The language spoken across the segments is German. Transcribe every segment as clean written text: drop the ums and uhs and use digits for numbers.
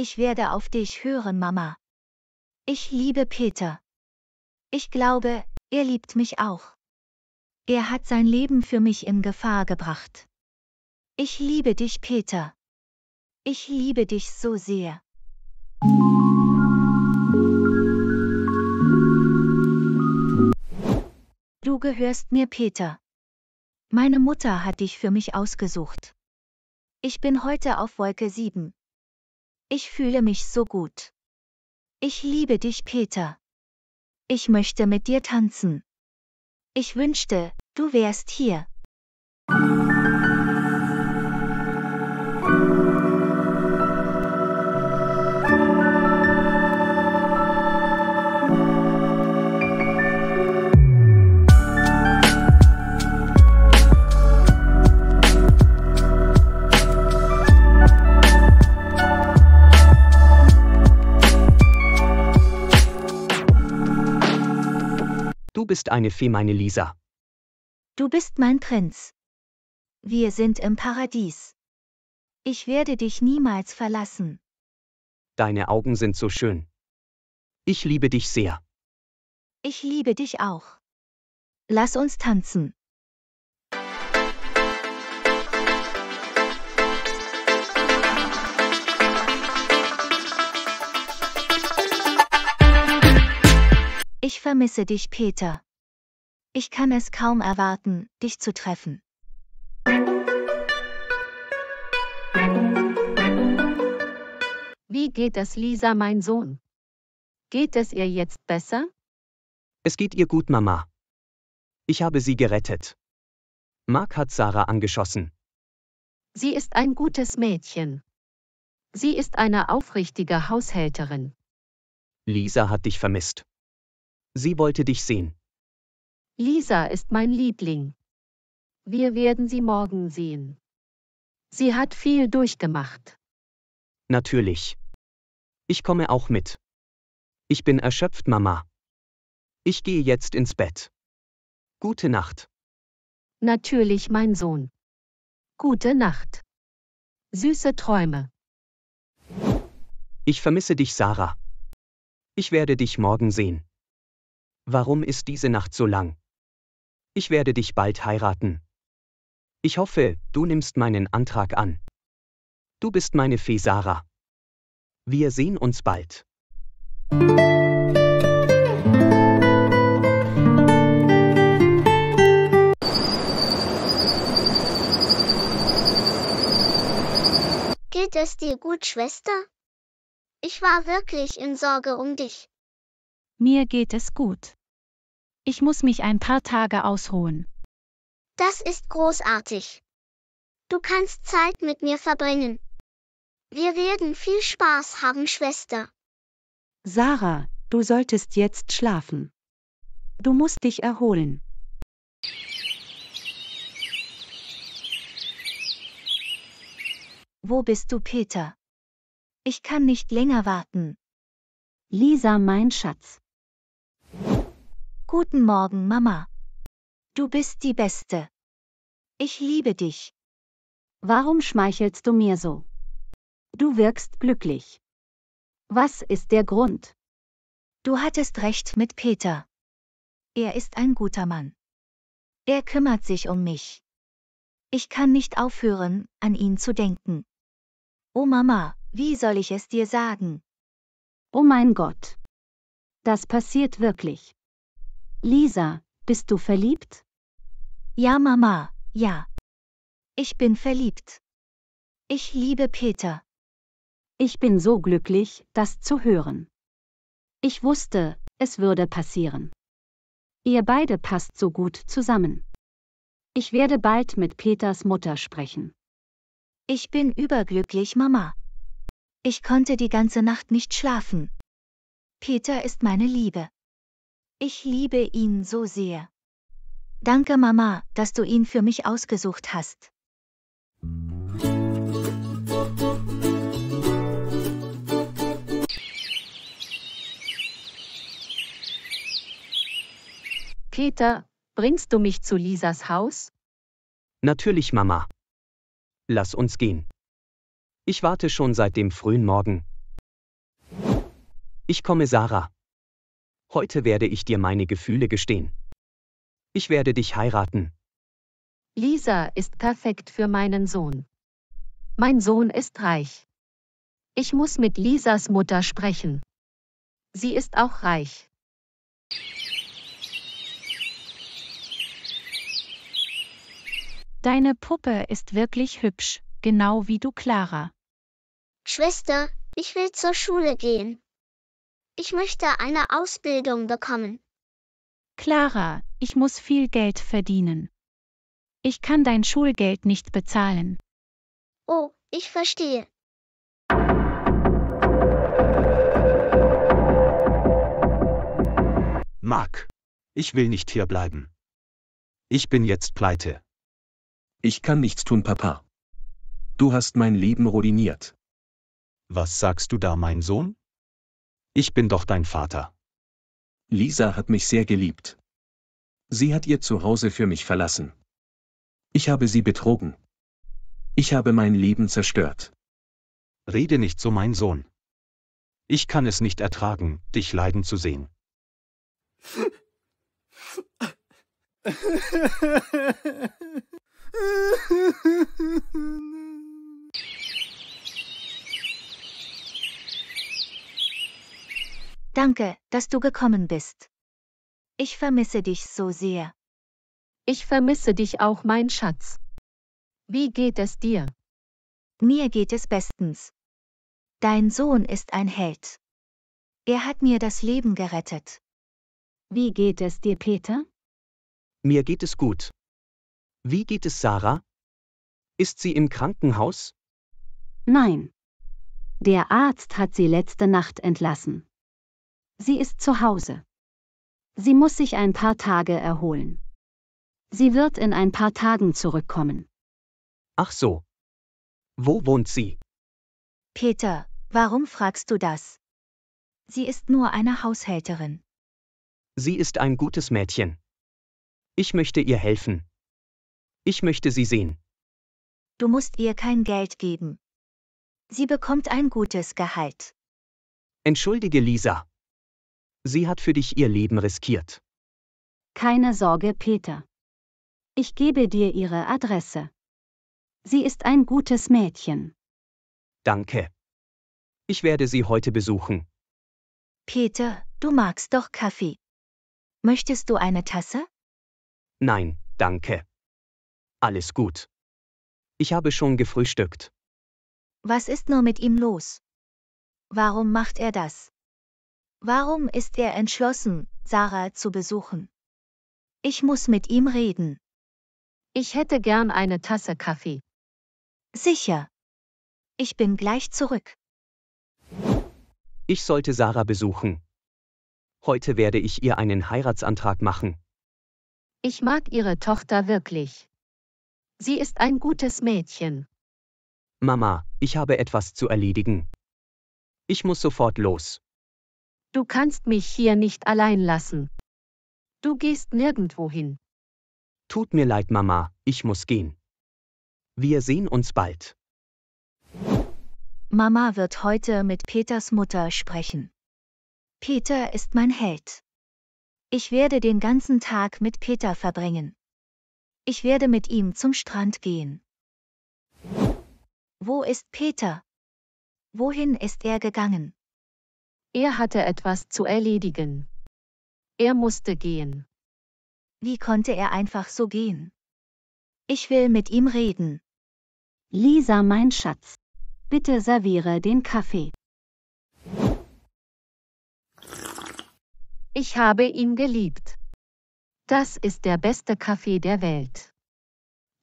Ich werde auf dich hören, Mama. Ich liebe Peter. Ich glaube, er liebt mich auch. Er hat sein Leben für mich in Gefahr gebracht. Ich liebe dich, Peter. Ich liebe dich so sehr. Du gehörst mir, Peter. Meine Mutter hat dich für mich ausgesucht. Ich bin heute auf Wolke 7. Ich fühle mich so gut. Ich liebe dich, Peter. Ich möchte mit dir tanzen. Ich wünschte, du wärst hier. Du bist eine Fee, meine Lisa. Du bist mein Prinz. Wir sind im Paradies. Ich werde dich niemals verlassen. Deine Augen sind so schön. Ich liebe dich sehr. Ich liebe dich auch. Lass uns tanzen. Ich vermisse dich, Peter. Ich kann es kaum erwarten, dich zu treffen. Wie geht es Lisa, mein Sohn? Geht es ihr jetzt besser? Es geht ihr gut, Mama. Ich habe sie gerettet. Mark hat Sarah angeschossen. Sie ist ein gutes Mädchen. Sie ist eine aufrichtige Haushälterin. Lisa hat dich vermisst. Sie wollte dich sehen. Lisa ist mein Liebling. Wir werden sie morgen sehen. Sie hat viel durchgemacht. Natürlich. Ich komme auch mit. Ich bin erschöpft, Mama. Ich gehe jetzt ins Bett. Gute Nacht. Natürlich, mein Sohn. Gute Nacht. Süße Träume. Ich vermisse dich, Sarah. Ich werde dich morgen sehen. Warum ist diese Nacht so lang? Ich werde dich bald heiraten. Ich hoffe, du nimmst meinen Antrag an. Du bist meine Fee, Sarah. Wir sehen uns bald. Geht es dir gut, Schwester? Ich war wirklich in Sorge um dich. Mir geht es gut. Ich muss mich ein paar Tage ausruhen. Das ist großartig. Du kannst Zeit mit mir verbringen. Wir werden viel Spaß haben, Schwester. Sarah, du solltest jetzt schlafen. Du musst dich erholen. Wo bist du, Peter? Ich kann nicht länger warten. Lisa, mein Schatz. Guten Morgen, Mama. Du bist die Beste. Ich liebe dich. Warum schmeichelst du mir so? Du wirkst glücklich. Was ist der Grund? Du hattest recht mit Peter. Er ist ein guter Mann. Er kümmert sich um mich. Ich kann nicht aufhören, an ihn zu denken. Oh Mama, wie soll ich es dir sagen? Oh mein Gott. Das passiert wirklich. Lisa, bist du verliebt? Ja, Mama, ja. Ich bin verliebt. Ich liebe Peter. Ich bin so glücklich, das zu hören. Ich wusste, es würde passieren. Ihr beide passt so gut zusammen. Ich werde bald mit Peters Mutter sprechen. Ich bin überglücklich, Mama. Ich konnte die ganze Nacht nicht schlafen. Peter ist meine Liebe. Ich liebe ihn so sehr. Danke, Mama, dass du ihn für mich ausgesucht hast. Peter, bringst du mich zu Lisas Haus? Natürlich, Mama. Lass uns gehen. Ich warte schon seit dem frühen Morgen. Ich komme, Sarah. Heute werde ich dir meine Gefühle gestehen. Ich werde dich heiraten. Lisa ist perfekt für meinen Sohn. Mein Sohn ist reich. Ich muss mit Lisas Mutter sprechen. Sie ist auch reich. Deine Puppe ist wirklich hübsch, genau wie du, Clara. Schwester, ich will zur Schule gehen. Ich möchte eine Ausbildung bekommen. Clara, ich muss viel Geld verdienen. Ich kann dein Schulgeld nicht bezahlen. Oh, ich verstehe. Mark, ich will nicht hier bleiben. Ich bin jetzt pleite. Ich kann nichts tun, Papa. Du hast mein Leben ruiniert. Was sagst du da, mein Sohn? Ich bin doch dein Vater. Lisa hat mich sehr geliebt. Sie hat ihr Zuhause für mich verlassen. Ich habe sie betrogen. Ich habe mein Leben zerstört. Rede nicht so, mein Sohn. Ich kann es nicht ertragen, dich leiden zu sehen. Danke, dass du gekommen bist. Ich vermisse dich so sehr. Ich vermisse dich auch, mein Schatz. Wie geht es dir? Mir geht es bestens. Dein Sohn ist ein Held. Er hat mir das Leben gerettet. Wie geht es dir, Peter? Mir geht es gut. Wie geht es Sarah? Ist sie im Krankenhaus? Nein. Der Arzt hat sie letzte Nacht entlassen. Sie ist zu Hause. Sie muss sich ein paar Tage erholen. Sie wird in ein paar Tagen zurückkommen. Ach so. Wo wohnt sie? Peter, warum fragst du das? Sie ist nur eine Haushälterin. Sie ist ein gutes Mädchen. Ich möchte ihr helfen. Ich möchte sie sehen. Du musst ihr kein Geld geben. Sie bekommt ein gutes Gehalt. Entschuldige, Lisa. Sie hat für dich ihr Leben riskiert. Keine Sorge, Peter. Ich gebe dir ihre Adresse. Sie ist ein gutes Mädchen. Danke. Ich werde sie heute besuchen. Peter, du magst doch Kaffee. Möchtest du eine Tasse? Nein, danke. Alles gut. Ich habe schon gefrühstückt. Was ist nur mit ihm los? Warum macht er das? Warum ist er entschlossen, Sarah zu besuchen? Ich muss mit ihm reden. Ich hätte gern eine Tasse Kaffee. Sicher. Ich bin gleich zurück. Ich sollte Sarah besuchen. Heute werde ich ihr einen Heiratsantrag machen. Ich mag ihre Tochter wirklich. Sie ist ein gutes Mädchen. Mama, ich habe etwas zu erledigen. Ich muss sofort los. Du kannst mich hier nicht allein lassen. Du gehst nirgendwo hin. Tut mir leid, Mama, ich muss gehen. Wir sehen uns bald. Mama wird heute mit Peters Mutter sprechen. Peter ist mein Held. Ich werde den ganzen Tag mit Peter verbringen. Ich werde mit ihm zum Strand gehen. Wo ist Peter? Wohin ist er gegangen? Er hatte etwas zu erledigen. Er musste gehen. Wie konnte er einfach so gehen? Ich will mit ihm reden. Lisa, mein Schatz. Bitte serviere den Kaffee. Ich habe ihn geliebt. Das ist der beste Kaffee der Welt.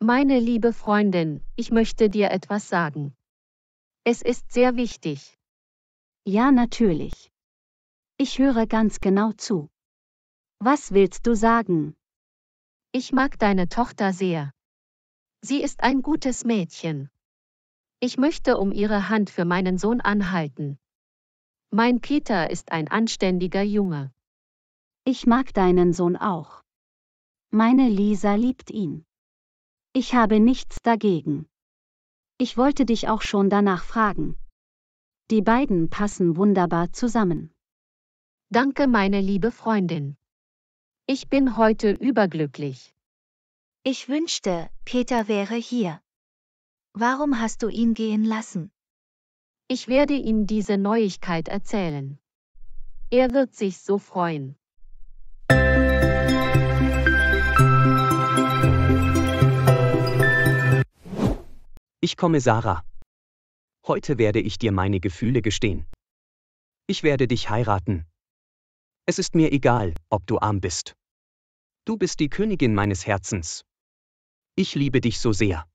Meine liebe Freundin, ich möchte dir etwas sagen. Es ist sehr wichtig. Ja, natürlich. Ich höre ganz genau zu. Was willst du sagen? Ich mag deine Tochter sehr. Sie ist ein gutes Mädchen. Ich möchte um ihre Hand für meinen Sohn anhalten. Mein Peter ist ein anständiger Junge. Ich mag deinen Sohn auch. Meine Lisa liebt ihn. Ich habe nichts dagegen. Ich wollte dich auch schon danach fragen. Die beiden passen wunderbar zusammen. Danke, meine liebe Freundin. Ich bin heute überglücklich. Ich wünschte, Peter wäre hier. Warum hast du ihn gehen lassen? Ich werde ihm diese Neuigkeit erzählen. Er wird sich so freuen. Ich komme, Sarah. Heute werde ich dir meine Gefühle gestehen. Ich werde dich heiraten. Es ist mir egal, ob du arm bist. Du bist die Königin meines Herzens. Ich liebe dich so sehr.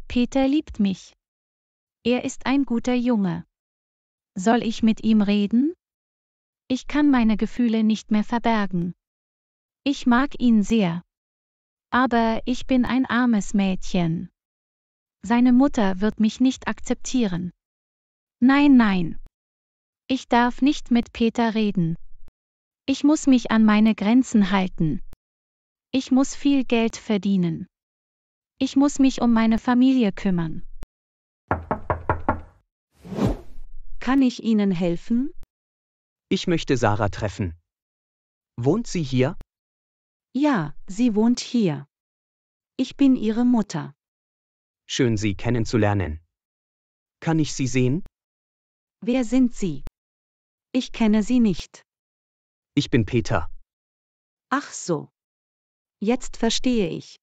Peter liebt mich. Er ist ein guter Junge. Soll ich mit ihm reden? Ich kann meine Gefühle nicht mehr verbergen. Ich mag ihn sehr. Aber ich bin ein armes Mädchen. Seine Mutter wird mich nicht akzeptieren. Nein, nein. Ich darf nicht mit Peter reden. Ich muss mich an meine Grenzen halten. Ich muss viel Geld verdienen. Ich muss mich um meine Familie kümmern. Kann ich Ihnen helfen? Ich möchte Sarah treffen. Wohnt sie hier? Ja, sie wohnt hier. Ich bin ihre Mutter. Schön, Sie kennenzulernen. Kann ich Sie sehen? Wer sind Sie? Ich kenne Sie nicht. Ich bin Peter. Ach so. Jetzt verstehe ich.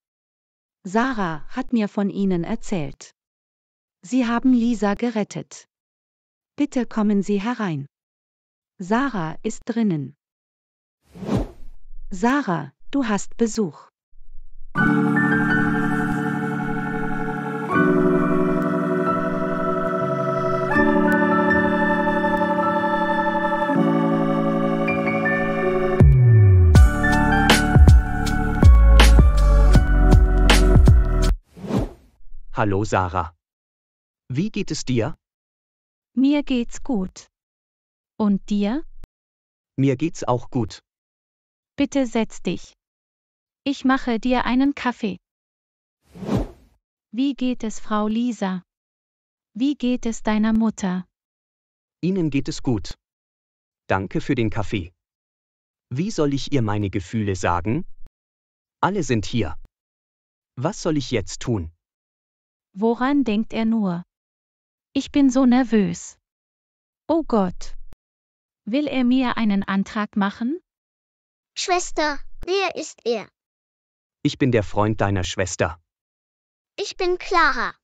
Sarah hat mir von Ihnen erzählt. Sie haben Lisa gerettet. Bitte kommen Sie herein. Sarah ist drinnen. Sarah, du hast Besuch. Hallo, Sarah. Wie geht es dir? Mir geht's gut. Und dir? Mir geht's auch gut. Bitte setz dich. Ich mache dir einen Kaffee. Wie geht es, Frau Lisa? Wie geht es deiner Mutter? Ihnen geht es gut. Danke für den Kaffee. Wie soll ich ihr meine Gefühle sagen? Alle sind hier. Was soll ich jetzt tun? Woran denkt er nur? Ich bin so nervös. Oh Gott. Will er mir einen Antrag machen? Schwester, wer ist er? Ich bin der Freund deiner Schwester. Ich bin Clara.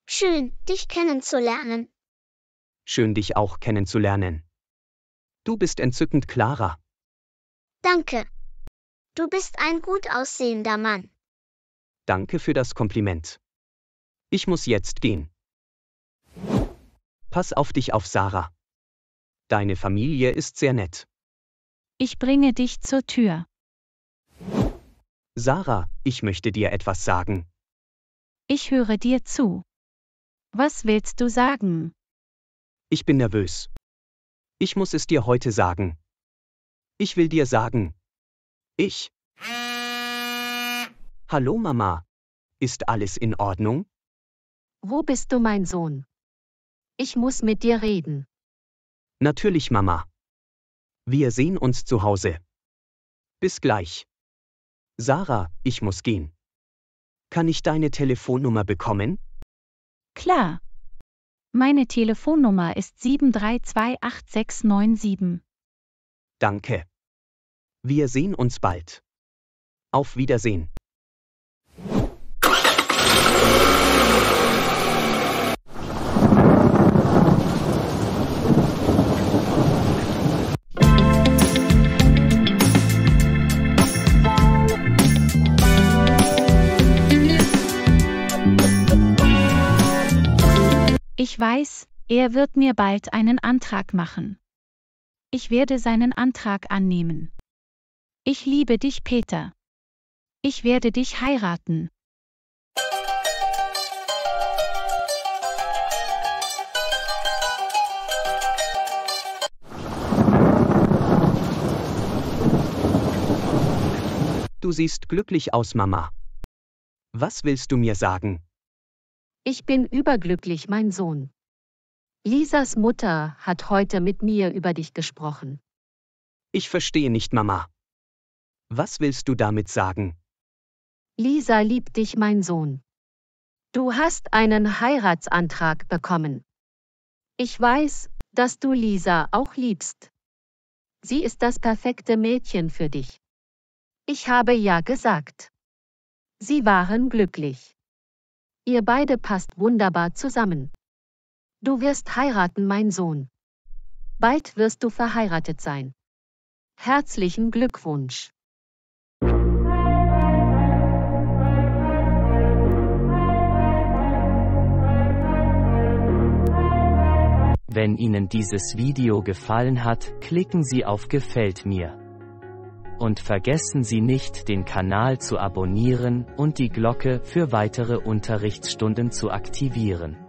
Schön, dich kennenzulernen. Schön, dich auch kennenzulernen. Du bist entzückend, Clara. Danke. Du bist ein gut aussehender Mann. Danke für das Kompliment. Ich muss jetzt gehen. Pass auf dich auf, Sarah. Deine Familie ist sehr nett. Ich bringe dich zur Tür. Sarah, ich möchte dir etwas sagen. Ich höre dir zu. Was willst du sagen? Ich bin nervös. Ich muss es dir heute sagen. Ich will dir sagen. Hallo, Mama. Ist alles in Ordnung? Wo bist du, mein Sohn? Ich muss mit dir reden. Natürlich, Mama. Wir sehen uns zu Hause. Bis gleich. Sarah, ich muss gehen. Kann ich deine Telefonnummer bekommen? Klar. Meine Telefonnummer ist 7328697. Danke. Wir sehen uns bald. Auf Wiedersehen. Ich weiß, er wird mir bald einen Antrag machen. Ich werde seinen Antrag annehmen. Ich liebe dich, Peter. Ich werde dich heiraten. Du siehst glücklich aus, Mama. Was willst du mir sagen? Ich bin überglücklich, mein Sohn. Lisas Mutter hat heute mit mir über dich gesprochen. Ich verstehe nicht, Mama. Was willst du damit sagen? Lisa liebt dich, mein Sohn. Du hast einen Heiratsantrag bekommen. Ich weiß, dass du Lisa auch liebst. Sie ist das perfekte Mädchen für dich. Ich habe ja gesagt. Sie waren glücklich. Ihr beide passt wunderbar zusammen. Du wirst heiraten, mein Sohn. Bald wirst du verheiratet sein. Herzlichen Glückwunsch. Wenn Ihnen dieses Video gefallen hat, klicken Sie auf Gefällt mir. Und vergessen Sie nicht, den Kanal zu abonnieren und die Glocke für weitere Unterrichtsstunden zu aktivieren.